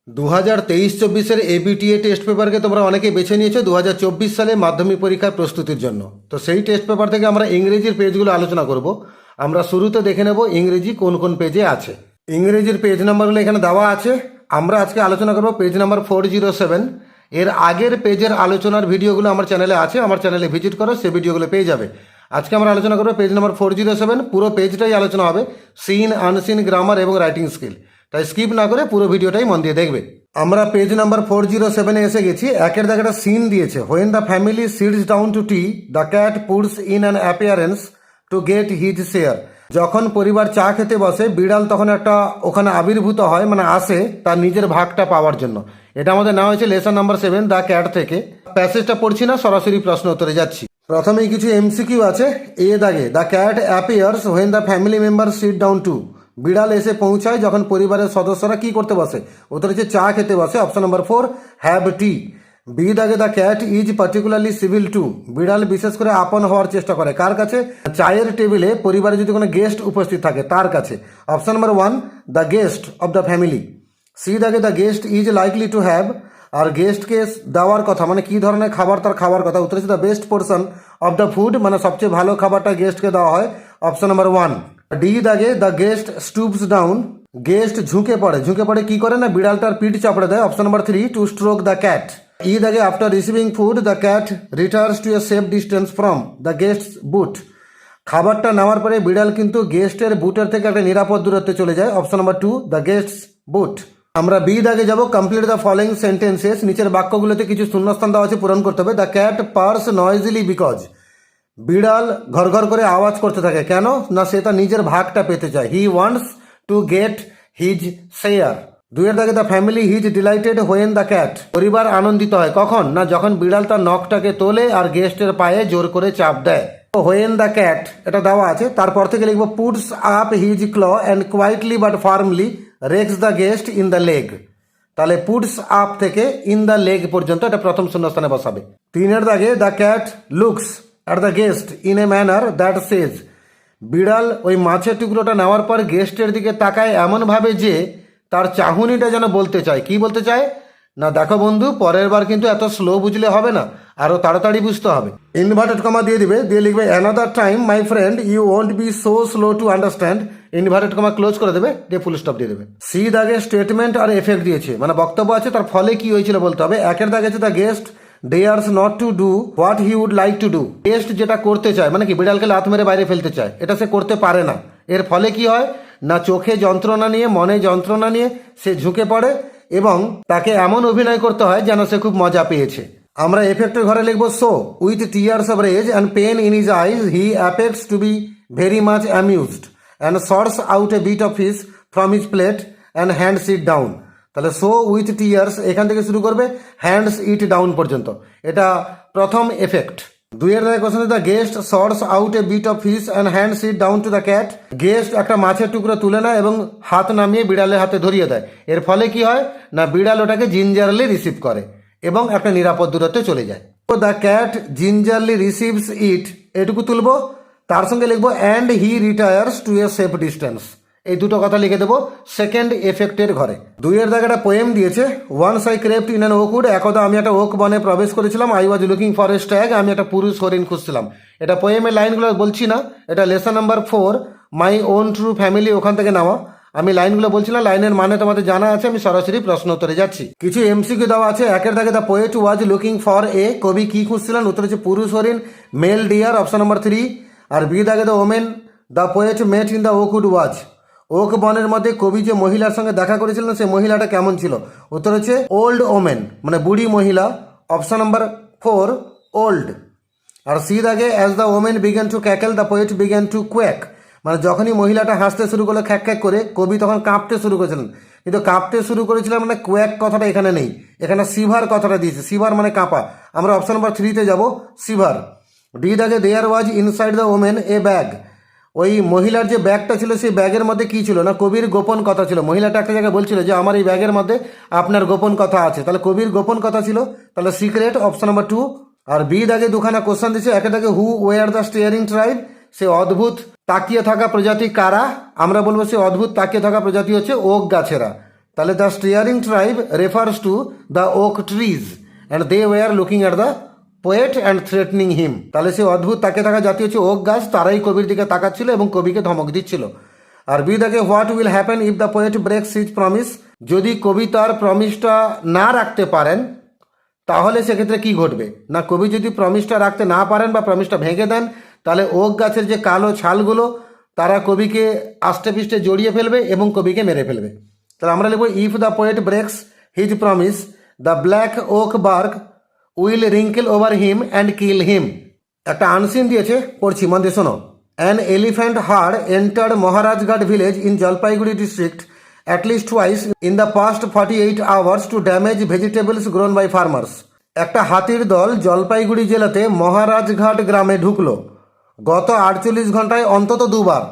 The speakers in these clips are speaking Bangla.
2023-24 এবিটিএ টেস্ট পেপারকে তোমরা অনেকে বেছে নিয়েছো 2024 সালে মাধ্যমিক পরীক্ষার প্রস্তুতির জন্য। তো সেই টেস্ট পেপার থেকে আমরা ইংরেজির পেজগুলো আলোচনা করব। আমরা শুরুতে দেখে নেব ইংরেজি কোন কোন পেজে আছে। ইংরেজির পেজ নাম্বারগুলো এখানে দেওয়া আছে। আমরা আজকে আলোচনা করব পেজ নাম্বার 407। এর আগের পেজের আলোচনার ভিডিওগুলো আমার চ্যানেলে আছে, আমার চ্যানেলে ভিজিট করো, সে ভিডিওগুলো পেয়ে যাবে। আজকে আমরা আলোচনা করবো পেজ নাম্বার 407। পুরো পেজটাই আলোচনা হবে সিন, আনসিন, গ্রামার এবং রাইটিং স্কিল। তাই স্কিপ না করে পুরো ভিডিওটাই মন দিয়ে দেখবে। আমরা পেজ নাম্বার 407-এ এসে গেছি। একের দাগে একটা সিন দিয়েছে। When the family sits down to tea, the cat puts in an appearance to get his share. যখন পরিবার চা খেতে বসে, বিড়াল তখন একটা ওখানে আবির্ভূত হয়, মানে আসে তার নিজের ভাগটা পাওয়ার জন্য। এটা আমাদের নেওয়া হয়েছে লেসন নাম্বার 7 দ্য ক্যাট থেকে। প্যাসেজটা পড়ছি না, সরাসরি প্রশ্ন উত্তরে যাচ্ছি। প্রথমেই কিছু এমসিকিউ আছে। এ দাগে the cat appears when the family member sit down to. বিড়াল এসে পৌঁছায় যখন পরিবারের সদস্যরা কি করতে বসে? উত্তর হচ্ছে চা খেতে বসে, option number 4 have tea. B দাগে the cat is particularly civil to. বিড়াল বিশেষ করে আপন হওয়ার চেষ্টা করে কার কাছে? চায়ের টেবিলে পরিবারে যদি কোনো গেস্ট উপস্থিত থাকে তার কাছে, option number 1 the guest of the family. C দাগে the guest is likely to have. আর গেস্টকে দেওয়ার কথা মানে কি ধরনের খাবার তার খাওয়ার কথা? উত্তর হচ্ছে the best portion of the food, মানে সবচেয়ে ভালো খাবারটা গেস্টকে দেওয়া হয়, অপশন নাম্বার 1। ডি দাগে the guest stoops down. Guest ঝুঁকে পড়ে। ঝুঁকে পড়ে কি করে? না বিড়ালটার পিঠ চাপড়ে দেয়, option number 3 to stroke the cat. E দাগে after receiving food the cat returns to a safe distance from the guests boot. খাবারটা নেওয়ার পরে বিড়াল কিন্তু গেস্টের বুটের থেকে একটা নিরাপদ দূরত্বে চলে যায়, option number 2 the guests boot. আমরা বি দাগে যাব। Complete the following sentences. নিচের বাক্যগুলোতে কিছু শূন্যস্থান দেওয়া আছে, পূরণ করতে হবে। The cat purrs noisily because. বিড়াল ঘর ঘর করে আওয়াজ করতে থাকে কেন? না সে তার নিজের ভাগটা পেতে চায়। He wants to get his share. দুইয়ের দাগে the family his delighted when the cat. পরিবার আনন্দিত হয় কখন? না যখন বিড়াল তার নখটাকে তোলে আর গেস্টের পায়ে জোর করে চাপ দেয়। হোয়েন দ্য ক্যাট এটা দেওয়া আছে। তারপর থেকে লিখবো puts up his claw and quietly but firmly rakes the guest in the leg. তাহলে পুটস আপ থেকে ইন দ্য লেগ পর্যন্ত এটা প্রথম শূন্যস্থানে বসাবে। তিনের দাগে the cat looks at the guest in a manner that says. বিড়াল ওই মাছের টুকরোটা নেওয়ার পর গেস্টের দিকে তাকায় এমনভাবে যে তার চাহনিটা যেন বলতে চায়। কি বলতে চায়? না দেখো বন্ধু, পরের বার কিন্তু এত স্লো বুঝলে হবে না, আরো তাড়াতাড়ি বুঝতে হবে। ইনভার্টেড কমা দিয়ে দিবে, দিয়ে লিখবে another time my friend you won't be so slow to understand. Inverted comma close করে দেবে, দিয়ে ফুল স্টপ দিয়ে দেবে। সি দাগে স্টেটমেন্ট আর এফেক্ট দিয়েছে, মানে বক্তব্য আছে, তার ফলে কি হয়েছিল বলতে হবে। একের দাগে আছে the guest dares not to do what he would like to do. Guest যেটা করতে চায়, মানে কি বিড়ালকে লাথ মেরে বাইরে ফেলতে চায়, এটা সে করতে পারে না। এর ফলে কি হয়? না চোখে যন্ত্রণা নিয়ে, মনে যন্ত্রণা নিয়ে সে ঝুঁকে পড়ে এবং তাকে এমন অভিনয় করতে হয় যেন সে খুব মজা পেয়েছে। আমরা এফেক্টের ঘরে লিখবো so with tears of rage and pain in his eyes he affects to be very much amused and sorts out a bit of fish from his plate and hands it down. তাহলে সো উইথ টিয়ার্স এখান থেকে শুরু করবে হ্যান্ডস ইট ডাউন পর্যন্ত, এটা প্রথম এফেক্ট। দুইয়ের দাগে question the guest sorts out a bit of fish and hands it down to the cat. Guest একটা মাছের টুকরো তুলে নেয় এবং হাত নামিয়ে বিড়ালের হাতে ধরিয়ে দেয়। এর ফলে কি হয়? না বিড়াল ওটাকে জিঞ্জারলি রিসিভ করে এবং একটা নিরাপদ দূরত্বে চলে যায়। তো the cat gingerly receives it, এটুকু তুলবো। তার সঙ্গে লিখবো and he retires to a safe distance. এই দুটো কথা লিখে দেবো সেকেন্ড এফেক্টের ঘরে। দুইয়ের দাগে একটা পোয়েম দিয়েছে। Once I crept in an oakwood. একদা আমি একটা ওক বনে প্রবেশ করেছিলাম। I was looking for a stag. আমি একটা পুরুষ হরিণ খুঁজছিলাম। এটা পোয়েমের লাইনগুলো বলছি না, এটা lesson number 4 my own true family ওখান থেকে নেওয়া। আমি লাইনগুলো বলছিলাম, লাইনের মানে তোমাদের জানা আছে, আমি সরাসরি প্রশ্ন উত্তরে যাচ্ছি। কিছু এমসিকিউ দেওয়া আছে। একের দাগে the poet was looking for a. কবি কি খুঁজছিলেন? উত্তর হচ্ছে পুরুষ হরিণ, মেল ডিয়ার, অপশন নাম্বার 3। আর বি দাগে the woman the poet met in the oakwood was. Oak বনের মধ্যে কবি যে মহিলার সঙ্গে দেখা করেছিলেন সে মহিলাটা কেমন ছিল? উত্তর হচ্ছে ওল্ড ওমেন, মানে বুড়ি মহিলা, অপশন নাম্বার 4 ওল্ড। আর সি দাগে as the women began to cackle the poet began to quack. মানে যখনই মহিলাটা হাসতে শুরু করলো খ্যাক খ্যাক করে, কবি তখন কাঁপতে শুরু করেছিলেন। কিন্তু কাঁপতে শুরু করেছিলেন মানে কোয়াক কথাটা এখানে নেই, এখানে সিভার কথাটা দিয়েছে। সিভার মানে কাঁপা। আমরা অপশন নাম্বার 3-তে যাব, সিভার। ডি দাগে there was inside the women a bag. ওই মহিলার যে ব্যাগটা ছিল সেই ব্যাগের মধ্যে কি ছিল? না কবির গোপন কথা ছিল। মহিলাটা একটা জায়গায় বলছিল যে আমার এই ব্যাগের মধ্যে আপনার গোপন কথা আছে, তাহলে কবির গোপন কথা ছিল, তাহলে সিক্রেট, অপশন নাম্বার 2। আর বি দাগে দুখানা কোশ্চেন দিচ্ছে। একে দাগে who were the staring tribe. সে অদ্ভুত তাকিয়ে থাকা প্রজাতি কারা? আমরা বলবো সে অদ্ভুত তাকিয়ে থাকা প্রজাতি হচ্ছে ওক গাছেরা। তাহলে the staring tribe refers to the oak trees and they were looking at the poet and threatening him. তাহলে সে অদ্ভুত তাকে থাকা জাতীয় হচ্ছে ওক গাছ, তারাই কবির দিকে তাকাচ্ছিল এবং কবিকে ধমক দিচ্ছিল। আর বি দেখে what will happen if the poet breaks his promise, যদি কবি তার প্রমিসটা না রাখতে পারেন তাহলে সেক্ষেত্রে কি ঘটবে না, কবি যদি প্রমিসটা রাখতে না পারেন বা প্রমিসটা ভেঙে দেন তাহলে ওক গাছের যে কালো ছালগুলো তারা কবিকে আষ্টে পিষ্টে জড়িয়ে ফেলবে এবং কবিকে মেরে ফেলবে। তাহলে আমরা লিখব if the poet breaks his promise the black oak bark will wrinkle over him and kill him. একটা আনসিন দিয়েছে, পড়ছি মন দিয়ে শোনো। An elephant herd entered Maharajghat village in Jalpaiguri district at least twice in the past 48 hours to damage vegetables grown by farmers. একটা হাতির দল জলপাইগুড়ি জেলাতে মহারাজঘাট গ্রামে ঢুকলো গত 48 ঘন্টায় অন্তত দুবার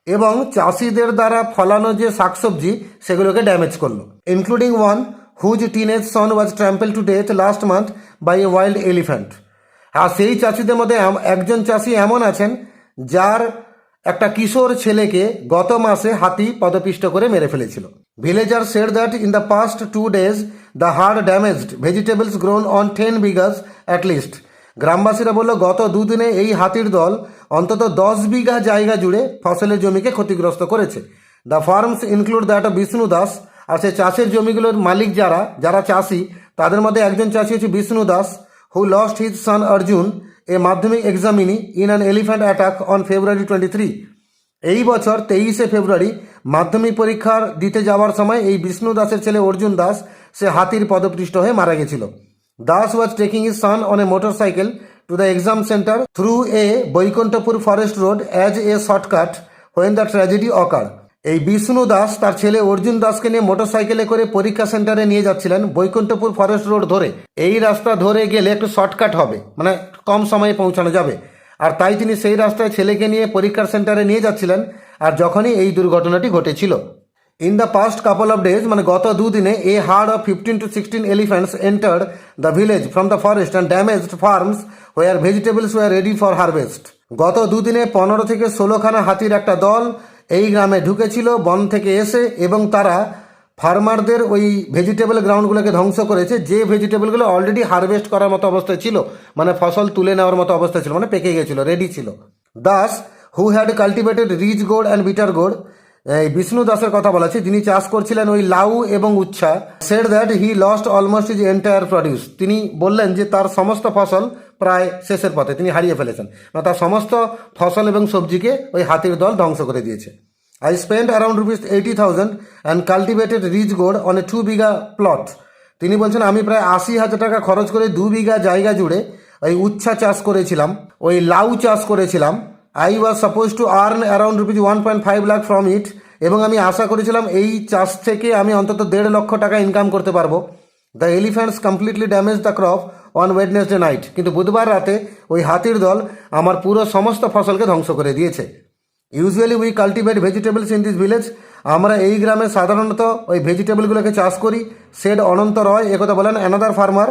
এবং চাষিদের দ্বারা ফলানো যে শাকসবজি সেগুলোকে ড্যামেজ করলো, including one whose teenage son was trample to death last month by a wild elephant. আর সেই চাষিদের মধ্যে একজন চাষি এমন আছেন যার একটা কিশোর ছেলেকে গত মাসে হাতি পদপিষ্ট করে মেরে ফেলেছিল। Villager said that in the past 2 days the herd damaged vegetables grown on 10 bighas at least. গ্রামবাসীরা বলল গত দুদিনে এই হাতির দল অন্তত 10 বিঘা জায়গা জুড়ে ফসলের জমিকে ক্ষতিগ্রস্ত করেছে। The farms include that Bishnu Das. আর সে চাষের জমিগুলোর মালিক যারা চাষি তাদের মধ্যে একজন চাষি হচ্ছে বিষ্ণু দাস, হু লস্ট হিজ সন অর্জুন এ মাধ্যমিক examinee in an elephant attack on February 23। এই বছর 23শে ফেব্রুয়ারি মাধ্যমিক পরীক্ষার দিতে যাওয়ার সময় এই বিষ্ণু দাসের ছেলে অর্জুন দাস সে হাতির পদপৃষ্ট হয়ে মারা গেছিল। Das was taking his son on a motorcycle to the exam centre through a Baikunthapur forest road as a shortcut when the tragedy occur. এই বিষ্ণু দাস তার ছেলে অর্জুন দাসকে নিয়ে মোটরসাইকেলে করে পরীক্ষা সেন্টারে নিয়ে যাচ্ছিলেন বৈকুণ্ঠপুর ফরেস্ট রোড ধরে। এই রাস্তা ধরে গেলে একটু শর্টকাট হবে, মানে কম সময়ে পৌঁছানো যাবে, আর তাই তিনি সেই রাস্তায় ছেলেকে নিয়ে পরীক্ষার সেন্টারে নিয়ে যাচ্ছিলেন আর যখনই এই দুর্ঘটনাটি ঘটেছিল। In the past couple of days, মানে গত দুদিনে a herd of 15 to 16 elephants entered the village from the forest and damaged farms where vegetables were ready for harvest. গত দুদিনে 15 থেকে 16খানা হাতির একটা দল এই গ্রামে ঢুকেছিল বন থেকে এসে এবং তারা ফার্মারদের ওই ভেজিটেবল গ্রাউন্ডগুলোকে ধ্বংস করেছে, যে ভেজিটেবলগুলো অলরেডি হারভেস্ট করার মতো অবস্থায় ছিল, মানে ফসল তুলে নেওয়ার মতো অবস্থা ছিল, মানে পেকে গেছিল, রেডি ছিল। Das who had cultivated rich gourd and bitter gourd, এই বিষ্ণু দাসের কথা বলা আছে, যিনি চাষ করছিলেন ওই লাউ এবং উচ্ছা, said that he lost almost his entire produce. তিনি বললেন যে তার সমস্ত ফসল প্রায় শেষের পথে, তিনি হারিয়ে ফেলেছেন, মানে তার সমস্ত ফসল এবং সবজিকে ওই হাতির দল ধ্বংস করে দিয়েছে। I spent around ₹80,000 and cultivated rich gourd on a 2 bigha plot. তিনি বলছেন আমি প্রায় 80,000 টাকা খরচ করে 2 বিঘা জায়গা জুড়ে ওই উচ্ছা চাষ করেছিলাম, ওই লাউ চাষ করেছিলাম। I was supposed to earn around ₹1.5 lakh from it, এবং আমি আশা করেছিলাম এই চাষ থেকে আমি অন্তত 1.5 লক্ষ টাকা ইনকাম করতে পারবো। The elephants completely damage the crop on Wednesday night. কিন্তু বুধবার রাতে ওই হাতির দল আমার পুরো সমস্ত ফসলকে ধ্বংস করে দিয়েছে। Usually we cultivate vegetables in this village. আমরা এই গ্রামে সাধারণত ওই ভেজিটেবলগুলোকে চাষ করি, সেড অনন্ত রয় একথা বলেন। অ্যানাদার ফার্মার,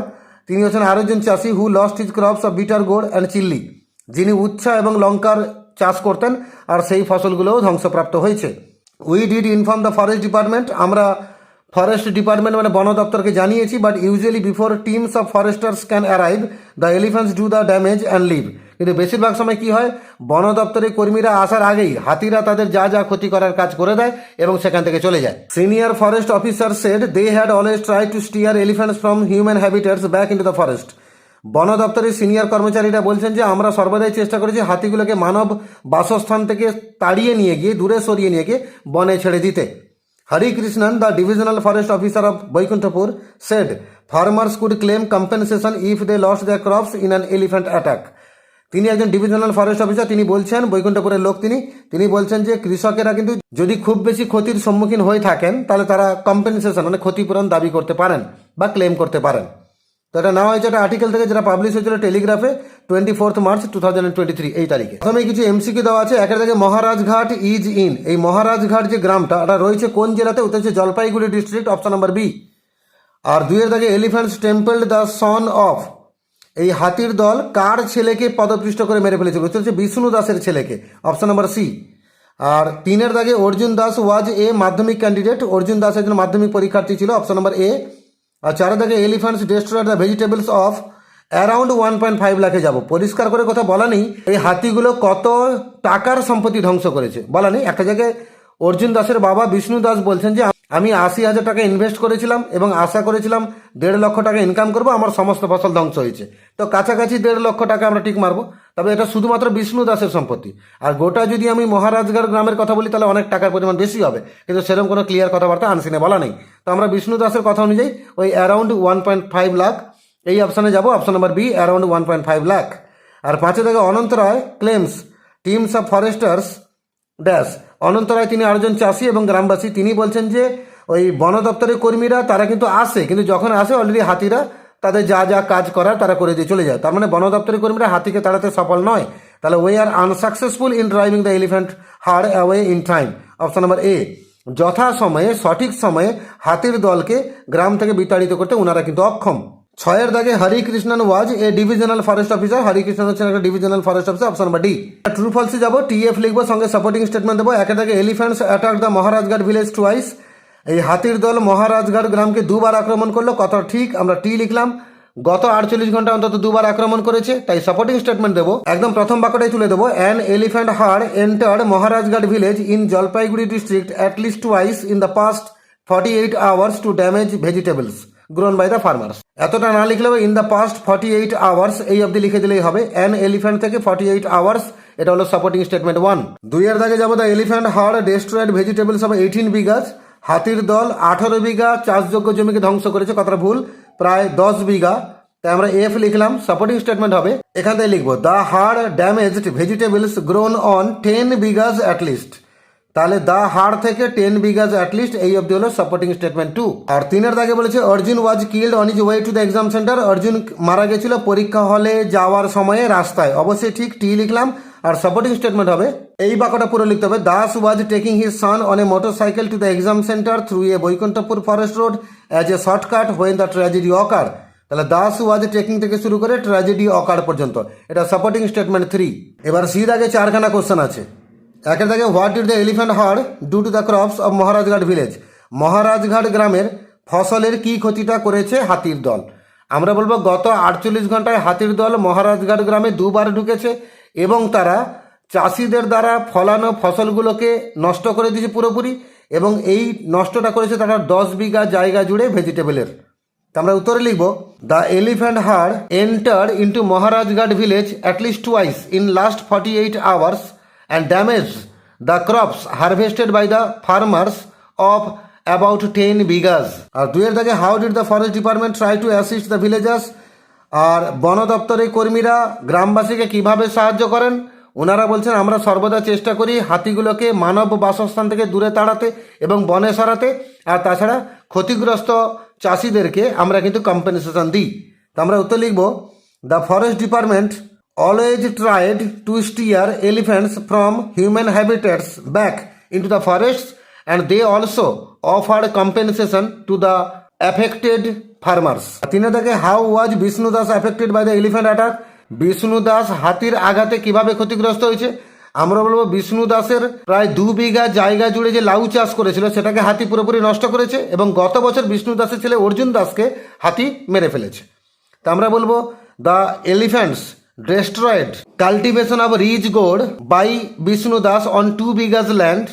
তিনি হচ্ছেন আরেকজন চাষি, who lost his crops of bitter gourd and chilli, যিনি উচ্ছা এবং লঙ্কার চাষ করতেন আর সেই ফসলগুলোও ধ্বংসপ্রাপ্ত হয়েছে। We did inform the forest department, আমরা ফরেস্ট ডিপার্টমেন্ট মানে বন দপ্তরকে জানিয়েছি, but usually before teams of foresters can arrive the elephants do the damage and leave. কিন্তু বেশিরভাগ সময় কি হয়, বন দপ্তরের কর্মীরা আসার আগেই হাতিরা তাদের যা যা ক্ষতি করার কাজ করে দেয় এবং সেখান থেকে চলে যায়। Senior forest officer said they had always try to steer elephants from human habitats back into the forest. বন দপ্তরের সিনিয়র কর্মচারীরা বলছেন যে আমরা সর্বদাই চেষ্টা করেছি হাতিগুলোকে মানব বাসস্থান থেকে তাড়িয়ে নিয়ে গিয়ে, দূরে সরিয়ে নিয়ে গিয়ে বনে ছেড়ে দিতে। Hari Krishnan, the divisional forest officer of Vaikuntapur, said farmers could claim compensation if they lost their crops in an elephant attack. তিনি একজন ডিভিশনাল ফরেস্ট অফিসার, তিনি বলছেন বৈকুণ্ঠপুরের লোক, তিনি বলছেন যে কৃষকেরা কিন্তু যদি খুব বেশি ক্ষতির সম্মুখীন হয়ে থাকেন তাহলে তারা কম্পেনসেশন মানে ক্ষতিপূরণ দাবি করতে পারেন বা ক্লেম করতে পারেন। তো এটা নেওয়া হয়েছে একটা আর্টিকেল থেকে, যেটা পাবলিশ হয়েছিল টেলিগ্রাফে 24 মার্চ 2023 এই তারিখে। প্রথমে কিছু এমসিকিউ দেওয়া আছে। একের থেকে মহারাজঘাট ইজ ইন, এই মহারাজঘাট যে গ্রামটা এটা রয়েছে কোন জেলাতে, ওটা হচ্ছে Jalpaiguri district, option number B. আর 2 থেকে elephants trampled the son of, এই হাতির দল কার ছেলেকে পদপৃষ্ট করে মেরে ফেলেছে, বুঝতে হচ্ছে বিষ্ণু দাসের ছেলেকে, অপশন নাম্বার সি। আর 3-এর দাগে অর্জুন দাস ওয়াজ এ মাধ্যমিক ক্যান্ডিডেট, অর্জুন দাস একজন মাধ্যমিক পরীক্ষার্থী ছিল, অপশন নাম্বার এ। আর 4-এর দাগে elephants destroyed the vegetables of around 1.5 লাখে যাব। পরিষ্কার করে কথা বলা নেই এই হাতিগুলো কত টাকার সম্পত্তি ধ্বংস করেছে, বলা নেই। একটা জায়গায় অর্জুন দাসের বাবা বিষ্ণু দাস বলছেন যে আমি 80,000 টাকা ইনভেস্ট করেছিলাম এবং আশা করেছিলাম 1.5 লক্ষ টাকা ইনকাম করবো, আমার সমস্ত ফসল ধ্বংস হয়েছে। তো কাছাকাছি 1.5 লক্ষ টাকা আমরা ঠিক মারবো। তবে এটা শুধুমাত্র বিষ্ণু দাসের সম্পত্তি। আর গোটা যদি আমি মহারাজগড় গ্রামের কথা বলি তাহলে অনেক টাকার পরিমাণ বেশি হবে, কিন্তু সেরকম কোনো ক্লিয়ার কথাবার্তা আনসিনে বলা নেই। তো আমরা বিষ্ণু দাসের কথা অনুযায়ী ওই অ্যারাউন্ড 1.5 লাখ এই অপশানে যাব, option number B, around 1.5 lakh. আর 5-এ থেকে Ananta Roy claims teams of foresters dash. Ananta Roy তিনি আরেকজন চাষি এবং গ্রামবাসী, তিনি বলছেন যে ওই বন দপ্তরের কর্মীরা তারা কিন্তু আসে, কিন্তু যখন আসে অলরেডি হাতিরা তাদের যা যা কাজ করার তারা করে দিয়ে চলে যায়। তার মানে বন দপ্তরের কর্মীরা হাতিকে তাড়াতে সফল নয়। তাহলে they are unsuccessful in driving the elephant herd away in time, option number A. যথা সময়ে সঠিক সময়ে হাতির দলকে গ্রাম থেকে বিতাড়িত করতে ওনারা কিন্তু অক্ষম। 6-এর দাগে Harikrishnan was a divisional forest officer, Harikrishnan হচ্ছেন একটা divisional forest officer, option number D. True ফলসে যাবো, টিএফ লিখবো, সঙ্গে সাপোর্টিং স্টেটমেন্ট দেবো। 1-এর দাগে elephants attack the Maharajgarh village twice, এই হাতির দল মহারাজগড় গ্রামকে 2বার আক্রমণ করলো, কথা ঠিক, আমরা টি লিখলাম। গত 48 ঘন্টা অন্তত 2বার আক্রমণ করেছে, তাই সাপোর্টিং স্টেটমেন্ট দেবো। একদম প্রথম বাক্যটাই তুলে দেবো, an elephant herd entered Maharajgarh village in Jalpaiguri district at least twice in the past 48 hours to damage vegetables grown by the farmers. এতটা না লিখলেও ইন দ্য পাস্ট 48 আওয়ার্স এই অবধি লিখে দিলেই হবে। অ্যান এলিফ্যান্ট থেকে 48 আওয়ার্স, এটা হলো সাপোর্টিং স্টেটমেন্ট 1। 2-এর দাগে যাবো, the elephant hard destroyed vegetables of 18 বিঘাস, হাতির দল 18 বিঘা চাষযোগ্য জমিকে ধ্বংস করেছে, কথাটা ভুল, প্রায় 10 বিঘা, তাই আমরা এফ লিখলাম। সাপোর্টিং স্টেটমেন্ট হবে এখান থেকে লিখবো, the herd damaged vegetables grown on 10 bighas at least. তাহলে দা হাড় থেকে 10 বিঘাস অ্যাটলিস্ট এই অবধি হলো সাপোর্টিং স্টেটমেন্ট 2। আর 3-এর দাগে বলেছে Arjun was killed on is way to the exam centre, Arjun মারা গেছিল পরীক্ষা হলে যাওয়ার সময়ে রাস্তায়, অবশ্যই ঠিক, টি লিখলাম। আর সাপোর্টিং স্টেটমেন্ট হবে এই বাক্যটা পুরো লিখতে হবে, Das was taking his son on a motorcycle to the exam centre through a Baikunthapur forest road as a shortcut when the tragedy occur. তাহলে দাস ওয়াজ টেকিং থেকে শুরু করে ট্র্যাজেডি অকার পর্যন্ত, এটা সাপোর্টিং স্টেটমেন্ট 3। এবার সি দাগে 4খানা কোশ্চেন আছে। 1-এর দাগে what did the elephant herd do to the crops of Maharajghat village, Maharajghat গ্রামের ফসলের কি ক্ষতিটা করেছে হাতির দল। আমরা বলবো গত 48 ঘন্টায় হাতির দল মহারাজঘাট গ্রামে 2বার ঢুকেছে এবং তারা চাষিদের দ্বারা ফলানো ফসলগুলোকে নষ্ট করে দিয়েছে পুরোপুরি, এবং এই নষ্টটা করেছে তারা 10 বিঘা জায়গা জুড়ে ভেজিটেবলের। আমরা উত্তরে লিখব, the elephant herd entered into Maharajghat village at least twice in last 48 hours and damage the crops harvested by the farmers of about 10 bighas. আর 2-এর দাগে how did the forest department try to assist the villagers, আর বন দপ্তরের কর্মীরা গ্রামবাসীকে কিভাবে সাহায্য করেন। ওনারা বলছেন আমরা সর্বদা চেষ্টা করি হাতিগুলোকে মানব বাসস্থান থেকে দূরে তাড়াতে এবং বনে সরাতে, আর তাছাড়া ক্ষতিগ্রস্ত চাষিদেরকে আমরা কিন্তু কম্পেনসেশন দিই। তো আমরা উত্তর লিখব, the forest department always tried to steer elephants from human habitats back into the forests, and they also offered compensation to the affected farmers. 3-এর দাগে how was Bishnu Das affected by the elephant attack, Bishnu Das হাতির আঘাতে কিভাবে ক্ষতিগ্রস্ত হয়েছে। আমরা বলবো বিষ্ণু দাসের প্রায় 2 বিঘা জায়গা জুড়ে যে লাউ চাষ করেছিল সেটাকে হাতি পুরোপুরি নষ্ট করেছে, এবং গত বছর বিষ্ণু দাসের ছেলে অর্জুন দাসকে হাতি মেরে ফেলেছে। তা আমরা বলবো the elephants destroyed cultivation of rich gourd by Vishnu Das on 2 bighas land,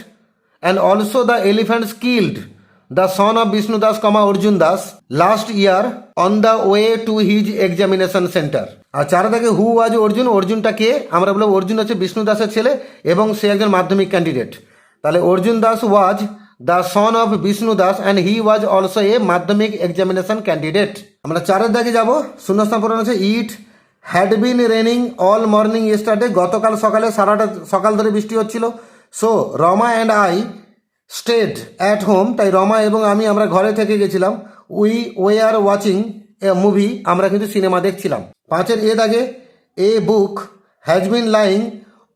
and also the elephants killed the son of Vishnu Das, Arjun Das last year on the way to his examination center. আর 4 দাগে হু ওয়াজ অর্জুন, অর্জুনটা কে, আমরা বলবো অর্জুন হচ্ছে বিষ্ণু দাসের ছেলে এবং সে একজন মাধ্যমিক ক্যান্ডিডেট। তাহলে Arjun Das was the son of Bishnu Das and he was also a Madhyamik examination candidate. আমরা 4-এর দাগে যাব, শূন্যস্থান পূরণ আছে, it had been raining all morning yesterday, গতকাল সকালে সারাটা সকাল ধরে বৃষ্টি হচ্ছিল। So Rama and I stayed at home, তাই রমা এবং আমরা ঘরে থেকে গেছিলাম। We are watching a movie, আমরা কিন্তু সিনেমা দেখছিলাম। 5-এর এ দাগে a book has been lying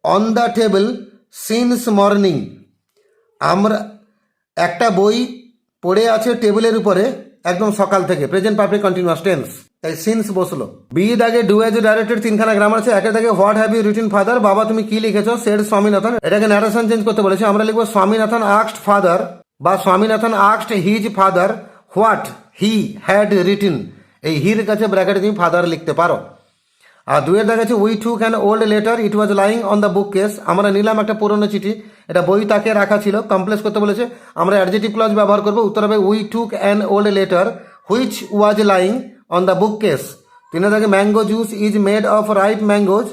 on the table since morning, আমরা একটা বই পড়ে আছে টেবিলের উপরে একদম সকাল থেকে, প্রেজেন্ট পারফেক্ট কন্টিনিউয়াস টেন্স। তাই সিন্স বসলো। বি দাগে ডু অ্যাজ ডাইরেক্টেড তিনখানা গ্রামার আছে। একের দাগে what have you written father, বাবা তুমি কি লিখেছো, সেড স্বামীনাথন। এটাকে ন্যারেশন চেঞ্জ করতে বলেছে, আমরা লিখবো স্বামীনাথন আস্কড ফাদার বা Swaminathan asked his father what he had written. এই হির কাছে ব্র্যাকেটে তুমি ফাদার লিখতে পারো। আর দুয়ের দেখা যাচ্ছে we took an old letter it was lying on the book case, আমরা নিলাম একটা পুরনো চিঠি, এটা বই তাকে রাখা ছিল। কমপ্লেক্স করতে বলেছে, আমরা অ্যাডজেক্টিভ ক্লজ ব্যবহার করবো। উত্তর হবে we took an old letter which was lying on the book case. তিনের দাগে mango juice is made of ripe mangoes,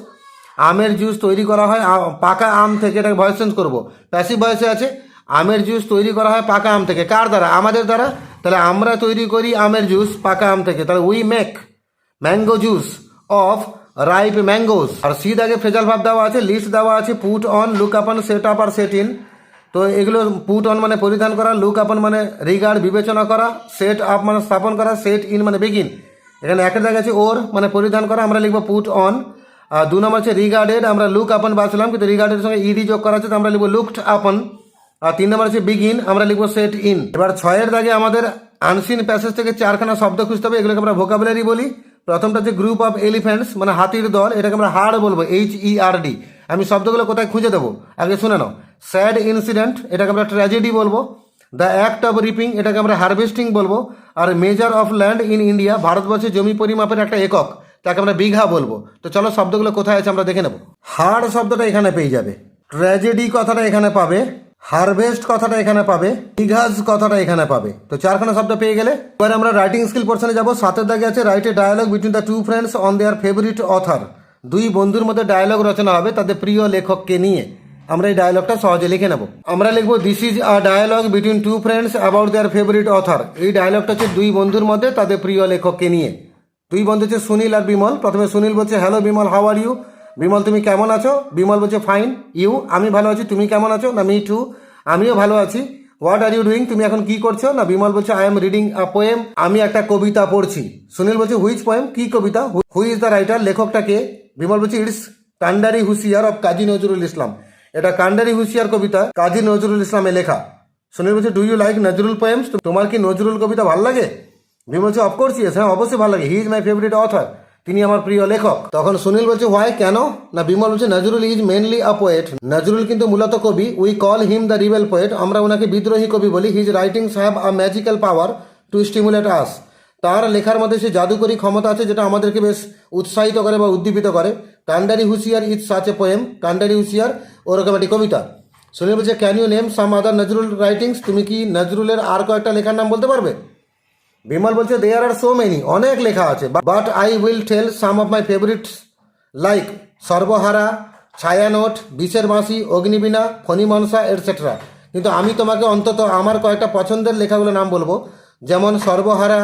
আমের জুস তৈরি করা হয় পাকা আম থেকে। এটাকে ভয়েস চেঞ্জ করবো, প্যাসিভ ভয়েসে আছে আমের জুস তৈরি করা হয় পাকা আম থেকে। কার দ্বারা? আমাদের দ্বারা। তাহলে আমরা তৈরি করি আমের জুস পাকা আম থেকে, তাহলে we make mango juice of ripe mangoes. আর সি দাগে ফ্রেজাল ভাব দেওয়া আছে, লিস্ট দেওয়া আছে put on, look upon, set up আর সেট ইন। তো এগুলো পুট অন মানে পরিধান করা, লুক আপন মানে রিগার্ড বিবেচনা করা, সেট আপ মানে স্থাপন করা, সেট ইন মানে বিগিন। এখানে একের জায়গায় আছে ওর মানে পরিধান করা, আমরা লিখবো পুট অন। আর দু নম্বর আছে রিগার্ডেড, আমরা লুক আপন বাঁচলাম কিন্তু রিগার্ডের সঙ্গে ইডি যোগ করা আছে, তো আমরা লিখবো লুকড আপন। আর তিন নম্বর আছে বিগিন, আমরা লিখবো সেট ইন। এবার ছয়ের দাগে আমাদের আনসিন প্যাসেজ থেকে চারখানা শব্দ খুঁজতে হবে, এগুলোকে আমরা ভোকাবুলারি বলি। প্রথমটা হচ্ছে গ্রুপ অফ এলিফ্যান্টস মানে হাতির দল, এটাকে আমরা হার্ড বলবো, HERD। আমি শব্দগুলো কোথায় খুঁজে দেবো আগে শুনে নাও। স্যাড ইনসিডেন্ট, এটাকে আমরা ট্র্যাজেডি বলবো। দ্য অ্যাক্ট অফ রিপিং, এটাকে আমরা হারভেস্টিং বলবো। আর measure of land in India, ভারতবর্ষে জমি পরিমাপের একটা একক, তাকে আমরা বিঘা বলবো। তো চলো শব্দগুলো কোথায় আছে আমরা দেখে নেব। হার্ড শব্দটা এখানে পেয়ে যাবে, ট্র্যাজেডি কথাটা এখানে পাবে, হারভেস্ট কথাটা এখানে পাবে, বিঘাজ কথাটা এখানে পাবে। তো চারখানা শব্দ পেয়ে গেলে এবার আমরা রাইটিং স্কিল পোর্শনে যাবো। সাতের দাগে আছে write a dialogue between the two friends on their favourite author, দুই বন্ধুর মধ্যে ডায়ালগ রচনা হবে তাদের প্রিয় লেখককে নিয়ে। আমরা এই ডায়ালগটা সহজে লিখে নেব। আমরা লিখবো this is a dialogue between two friends about their favourite author. এই ডায়ালগটা হচ্ছে দুই বন্ধুর মধ্যে তাদের প্রিয় লেখককে নিয়ে। দুই বন্ধু হচ্ছে সুনীল আর বিমল। প্রথমে সুনীল বলছে hello Bimal, how are you. Bimal তুমি কেমন আছো? বিমল বলছে ফাইন। ইউ আমি ভালো আছি, তুমি কেমন আছো? না মি টু আমিও ভালো আছি। হোয়াট আর ইউ ডুইং তুমি এখন কি করছো? না বিমল বলছে I am reading a poem, আমি একটা কবিতা পড়ছি। সুনীল বলছে হুইচ পোয়েম, কি কবিতা? হু ইজ দ্য রাইটার, লেখকটা কে? বিমল বলছে ইটস কান্ডারি হুশিয়ার অফ কাজী নজরুল ইসলাম, এটা কান্ডারি হুশিয়ার কবিতা কাজী নজরুল ইসলামে লেখা। সুনীল বলছে do you like Nazrul poems, তোমার কি নজরুল কবিতা ভালো লাগে? বিমল বলছে অফকোর্স ইয়েস, হ্যাঁ অবশ্যই ভালো লাগে, he is my favourite author, তিনি আমার প্রিয় লেখক। তখন সুনীল বলছে হোয়াই, কেন? না বিমল বলছে Nazrul is mainly a poet, Nazrul কিন্তু মূলত কবি। We call him the rebel poet, আমরা ওনাকে বিদ্রোহী কবি বলি। His writings have a magical power to stimulate us, তার লেখার মধ্যে সে জাদুকরী ক্ষমতা আছে যেটা আমাদেরকে বেশ উৎসাহিত করে বা উদ্দীপিত করে। কান্ডারি হুশিয়ার ইজ সাচ এ পোয়েম, কান্ডারি হুশিয়ার ওরকম একটি কবিতা। সুনীল বলছে can you name some other Nazrul writings, তুমি কি নজরুলের আর কয়েকটা লেখার নাম বলতে পারবে? বিমল বলছে দেয়ার আর সো মেনি, অনেক লেখা আছে, but I will tell some of my favourites like Sarbahara, Chhayanot, বিষের বাঁশি, অগ্নিবীণা, ফণিমনসা এটসেট্রা। কিন্তু আমি তোমাকে অন্তত আমার কয়েকটা পছন্দের লেখাগুলোর নাম বলবো, যেমন সর্বহারা,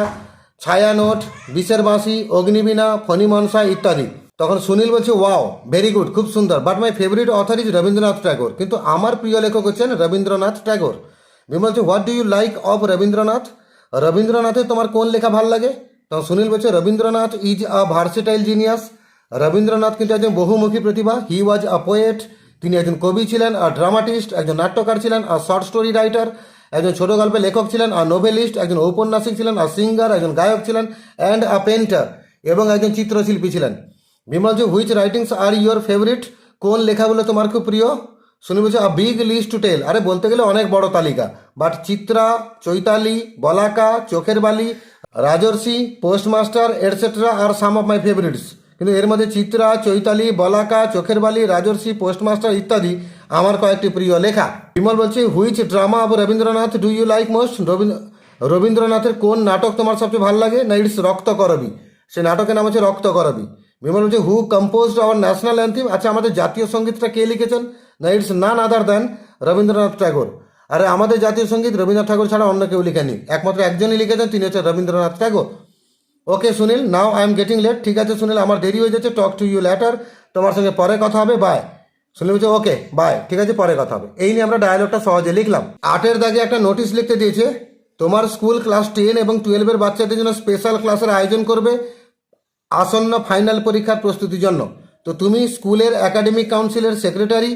ছায়ানোট, বিষের বাঁশি, অগ্নিবীণা, ফণিমনসা ইত্যাদি। তখন সুনীল বলছে ওয়াও ভেরি গুড, খুব সুন্দর, but my favourite author is Rabindranath Tagore, কিন্তু আমার প্রিয় লেখক হচ্ছেন রবীন্দ্রনাথ ট্যাগোর। বিমল বলছে what do you like of Rabindranath, রবীন্দ্রনাথের তোমার কোন লেখা ভাল লাগে? তখন সুনীল বলছে Rabindranath is a versatile genius, Rabindranath কিন্তু একজন বহুমুখী প্রতিভা। হি ওয়াজ আ পোয়েট, তিনি একজন কবি ছিলেন, আর ড্রামাটিস্ট একজন নাট্যকার ছিলেন, আর শর্ট স্টোরি রাইটার একজন ছোট গল্পের লেখক ছিলেন, আর নোভেলিস্ট একজন ঔপন্যাসিক ছিলেন, আর সিঙ্গার একজন গায়ক ছিলেন, অ্যান্ড আ পেন্টার এবং একজন চিত্রশিল্পী ছিলেন। বিমল যে which writings are your favourite, কোন লেখাগুলো তোমার খুব প্রিয়? শুনি বলছে a big list to tell, আরে বলতে গেলে অনেক বড় তালিকা, but Chitra, Chaitali, Balaka, Chokher Bali, Rajarshi, postmaster etcetera আর সাম অফ মাই ফেভারিটস। কিন্তু এর মধ্যে চিত্রা, চৈতালি, বলাকা, চোখের বালি, রাজর্ষি, পোস্টমাস্টার ইত্যাদি আমার কয়েকটি প্রিয় লেখা। বিমল বলছে which drama of Rabindranath do you like most, রবীন্দ্রনাথের কোন নাটক তোমার সবচেয়ে ভালো লাগে? না ইটস রক্ত করবি, সে নাটকের নাম হচ্ছে রক্ত করবি। বিমল বলছে হু কম্পোজড আওয়ার ন্যাশনাল অ্যান্থেম, আচ্ছা আমাদের জাতীয় সঙ্গীতটা কে লিখেছেন? না it's none other than Rabindranath Tagore. আরে আমাদের জাতীয় সঙ্গীত রবীন্দ্রনাথ ঠাকুর ছাড়া অন্য কেউ লিখেনি, একমাত্র একজনই লিখেছেন, তিনি হচ্ছে Rabindranath Tagore. Okay Sunil, now I am getting late, ঠিক আছে সুনীল আমার দেরি হয়ে যাচ্ছে, টক টু ইউ লেটার, তোমার সঙ্গে পরে কথা হবে, বাই। সুনীল বলছে ওকে বাই, ঠিক আছে পরে কথা হবে। এই নিয়ে আমরা ডায়ালগটা সহজে লিখলাম। 8 দাগে একটা নোটিশ লিখতে দিয়েছে, তোমার স্কুল ক্লাস 10 এবং 12 বাচ্চাদের জন্য স্পেশাল ক্লাসের আয়োজন করবে আসন্ন ফাইনাল পরীক্ষার প্রস্তুতির জন্য। তো তুমি স্কুলের একাডেমিক কাউন্সিলের সেক্রেটারি,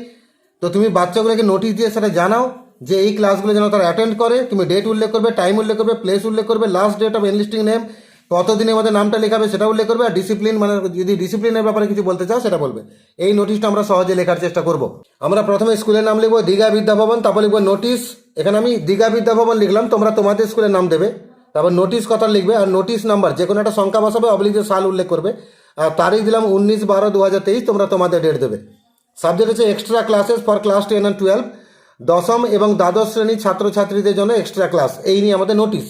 তো তুমি বাচ্চাগুলোকে নোটিশ দিয়ে সেটা জানাও যে এই ক্লাসগুলো যেন তারা অ্যাটেন্ড করে। তুমি ডেট উল্লেখ করবে, টাইম উল্লেখ করবে, প্লেস উল্লেখ করবে, লাস্ট ডেট অফ এনলিস্টিং নেম, কতদিনের মধ্যে নামটা লেখাবে সেটা উল্লেখ করবে, আর ডিসিপ্লিন মানে যদি ডিসিপ্লিনের ব্যাপারে কিছু বলতে চাও সেটা বলবে। এই নোটিশটা আমরা সহজে লেখার চেষ্টা করব। আমরা প্রথমে স্কুলের নাম লিখবো দীঘা বিদ্যাভবন, তারপর লিখবো নোটিশ। এখানে আমি দীঘা বিদ্যাভবন লিখলাম, তোমরা তোমাদের স্কুলের নাম দেবে। তারপর নোটিশ কথা লিখবে, আর নোটিশ নাম্বার যে কোনো একটা সংখ্যা বসাবে, অবলিকে সাল উল্লেখ করবে। আর তারিখ দিলাম 19/12/2023, তোমরা তোমাদের ডেট দেবে। সাবজেক্ট হচ্ছে extra classes for class 10 and 12, দশম এবং দ্বাদশ শ্রেণীর ছাত্রছাত্রীদের জন্য এক্সট্রা ক্লাস, এই নিয়ে আমাদের notice.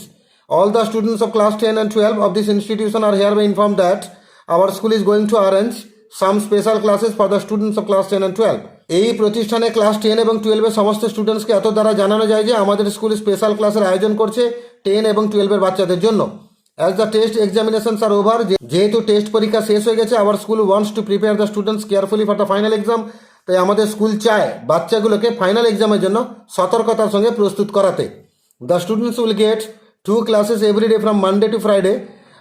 All the students of class 10 and 12 of this institution are hereby informed that our school is going to arrange some special classes for the students of class 10 and 12. এই প্রতিষ্ঠানে ক্লাস 10 এবং 12 এর সমস্ত স্টুডেন্টসকে এত দ্বারা জানানো যায় যে আমাদের স্কুল স্পেশাল ক্লাসের আয়োজন করছে 10 এবং 12 এর বাচ্চাদের জন্য। As the test examinations are over, যেহেতু টেস্ট পরীক্ষা শেষ হয়ে গেছে, our school wants to prepare the students carefully for the final exam. তাই আমাদের স্কুল চায় বাচ্চাগুলোকে ফাইনাল এক্সামের জন্য সতর্কতার সঙ্গে প্রস্তুত করাতে। The students will get 2 classes every day from Monday to Friday,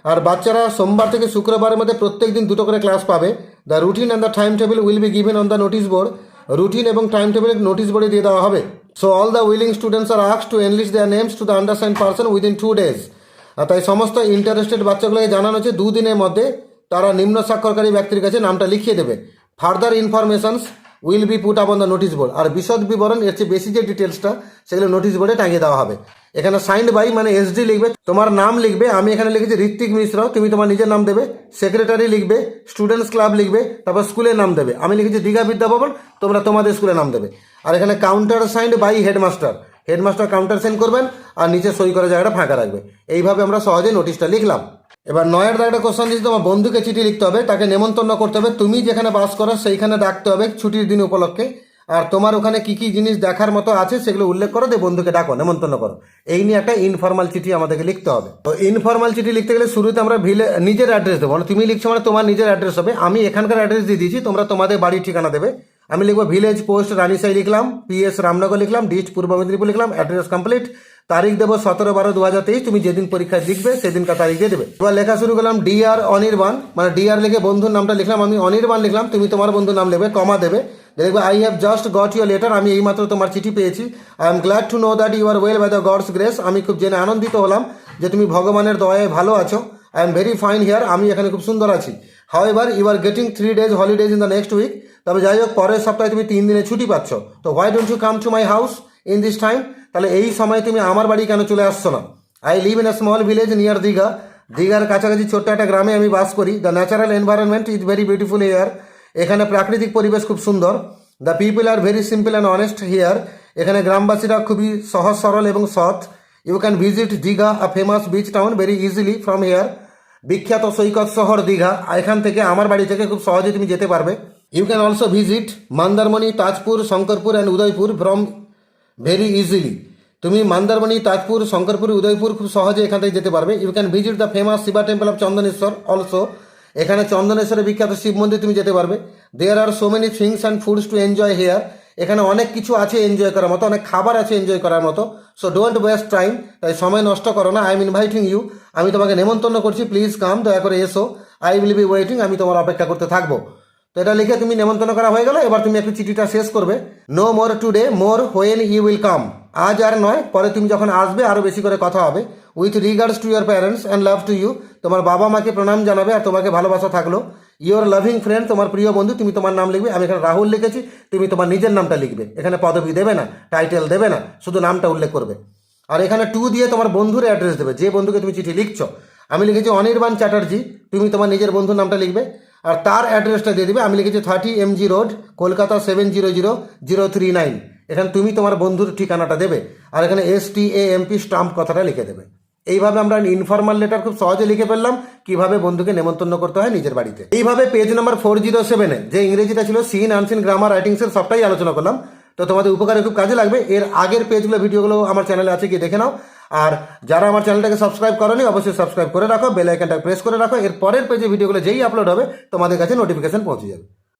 আর বাচ্চারা সোমবার থেকে শুক্রবারের মধ্যে প্রত্যেক দিন 2টো করে ক্লাস পাবে। The routine and the time table will be given on the notice board, routine এবং টাইম টেবিল নোটিশ বোর্ডে দিয়ে দেওয়া হবে। So all the willing students are asked to enlist their names to the undersigned person within 2 days। তাই সমস্ত ইন্টারেস্টেড বাচ্চাগুলোকে জানানো হচ্ছে 2 দিনের মধ্যে তারা নিম্ন স্বাক্ষরকারী ব্যক্তির কাছে নামটা লিখিয়ে দেবে। Further informations will be put up on the notice board, আর বিশদ বিবরণ এর চেয়ে বেশি যে ডিটেলসটা সেগুলো নোটিশ বোর্ডে টাঙিয়ে দেওয়া হবে। এখানে সাইন্ড বাই মানে এসডি লিখবে, তোমার নাম লিখবে। আমি এখানে লিখেছি ঋত্বিক মিশ্র, তুমি তোমার নিজের নাম দেবে। সেক্রেটারি লিখবে, স্টুডেন্টস ক্লাব লিখবে, তারপর স্কুলের নাম দেবে। আমি লিখেছি দীঘা বিদ্যাভবন, তোমরা তোমাদের স্কুলের নাম দেবে। আর এখানে counter signed by headmaster, headmaster counter sign করবেন আর নিচে সই করার জায়গাটা ফাঁকা রাখবে। এইভাবে আমরা সহজে নোটিশটা লিখলাম। এবার 9-এর দাগটা কোশ্চেন দিচ্ছি, তোমার বন্ধুকে চিঠি লিখতে হবে, তাকে নেমন্তন্ন করতে হবে। তুমি যেখানে বাস করো সেইখানে ডাকতে হবে ছুটির দিন উপলক্ষে। আর তোমার ওখানে কি কি জিনিস দেখার মতো আছে সেগুলো উল্লেখ করো, দিয়ে বন্ধুকে ডাকো, নেমন্তন্ন করো। এই নিয়ে একটা ইনফরমাল চিঠি আমাদেরকে লিখতে হবে। তো ইনফরমাল চিঠি লিখতে গেলে শুরুতে আমরা নিজের অ্যাড্রেস দেবো, মানে তুমি লিখছো মানে তোমার নিজের অ্যাড্রেস হবে। আমি এখানকার অ্যাড্রেস দিয়ে দিয়েছি, তোমরা তোমাদের বাড়ির ঠিকানা দেবে। আমি লিখবো ভিলেজ পোস্ট রানীসাই লিখলাম, PS রামনগর লিখলাম, ডিস্ট্রিক্ট পূর্ব মেদিনীপুর লিখলাম, অ্যাড্রেস কমপ্লিট। তারিখ দেবো 17/12/2023, তুমি যেদিন পরীক্ষায় লিখবে সেদিনকার তারিখ দিয়ে দেবে। এবার লেখা শুরু করলাম ডিআর অনির্বাণ, মানে ডিআর লিখে বন্ধুর নামটা লিখলাম, আমি অনির্বাণ লিখলাম, তুমি তোমার বন্ধুর নাম লিখবে, কমা দেবে। দেখবে I have just got your letter, আমি এইমাত্র তোমার চিঠি পেয়েছি। I am glad to know that you are well by the God's grace, আমি খুব জেনে আনন্দিত হলাম যে তুমি ভগবানের দয়ায় ভালো আছো। I am very fine here, আমি এখানে খুব সুন্দর আছি। However you are getting 3 days holidays in the next week, তবে যাই হোক পরের সপ্তাহে তুমি 3 দিনের ছুটি পাচ্ছ। তো why don't you come to my house in this time, তাহলে এই সময় তুমি আমার বাড়ি কেন চলে আসছো না। I live in a small village near Digha, দীঘার কাছাকাছি ছোট্ট একটা গ্রামে আমি বাস করি। The natural environment is very beautiful here, এখানে প্রাকৃতিক পরিবেশ খুব সুন্দর। The people are very simple and honest here, এখানে গ্রামবাসীরা খুবই সহজ সরল এবং সৎ। You can visit Digha, a famous beach town, very easily from here, বিখ্যাত সৈকত শহর দীঘা, এখান থেকে আমার বাড়ি থেকে খুব সহজে তুমি যেতে পারবে। You can also visit Mandarmani, Tajpur, Shankarpur and Udaypur from very easily, তুমি মন্দারমণি, তাজপুর, শঙ্করপুর, উদয়পুর খুব সহজে এখান থেকে যেতে পারবে। You can visit the famous Shiva temple of Chandaneshwar also, এখানে চন্দনেশ্বরের বিখ্যাত শিব মন্দির তুমি যেতে পারবে। There are so many things and foods to enjoy here, এখানে অনেক কিছু আছে এনজয় করার মতো, অনেক খাবার আছে এনজয় করার মতো। সো ডোন্ট ওয়েস্ট টাইম, তাই সময় নষ্ট করো না। আই এম ইনভাইটিং ইউ, আমি তোমাকে নেমন্তন্ন করছি, প্লিজ কাম, দয়া করে এসো। আই উইল বি ওয়েটিং, আমি তোমার অপেক্ষা করতে থাকবো। তো এটা লিখে তুমি নেমন্তন্ন করা হয়ে গেল। এবার তুমি একটু চিঠিটা শেষ করবে। No more today, more when you will come, আজ আর নয়, পরে তুমি যখন আসবে আরও বেশি করে কথা হবে। With regards to your parents and love to you, তোমার বাবা মাকে প্রণাম জানাবে আর তোমাকে ভালোবাসা থাকলো। ইউর লাভিং ফ্রেন্ড, তোমার প্রিয় বন্ধু, তুমি তোমার নাম লিখবে। আমি এখানে রাহুল লিখেছি, তুমি তোমার নিজের নামটা লিখবে। এখানে পদবি দেবে না, টাইটেল দেবে না, শুধু নামটা উল্লেখ করবে। আর এখানে 2 দিয়ে তোমার বন্ধুর অ্যাড্রেস দেবে, যে বন্ধুকে তুমি চিঠি লিখছো। আমি লিখেছি অনির্বাণ চ্যাটার্জি, তুমি তোমার নিজের বন্ধুর নামটা লিখবে আর তার অ্যাড্রেসটা দিয়ে দিবে। আমি লিখেছি 30 MG রোড, কলকাতা 700039, এখানে তুমি তোমার বন্ধুর ঠিকানাটা দেবে আর এখানে STAMP স্টাম্প কথাটা লিখে দেবে। এইভাবে আমরা ইনফর্মাল লেটার খুব সহজে লিখে ফেললাম কিভাবে বন্ধুকে নেমন্তন্ন করতে হয় নিজের বাড়িতে। এইভাবে পেজ নাম্বার 407-এ যে ইংরেজিটা ছিল সিন আনসিন গ্রামার রাইটিংসের সবটাই আলোচনা করলাম। তো তোমাদের উপকারে খুব কাজে লাগবে। এর আগের পেজগুলো ভিডিওগুলো আমার চ্যানেলে আছে, গিয়ে দেখে নাও। আর যারা আমার চ্যানেলটাকে সাবস্ক্রাইব করোনি অবশ্যই সাবস্ক্রাইব করে রাখো, বেল আইকনটা প্রেস করে রাখো। এর পরের পেজে ভিডিওগুলো যেই আপলোড হবে তোমাদের কাছে নোটিফিকেশন পৌঁছে যাবে।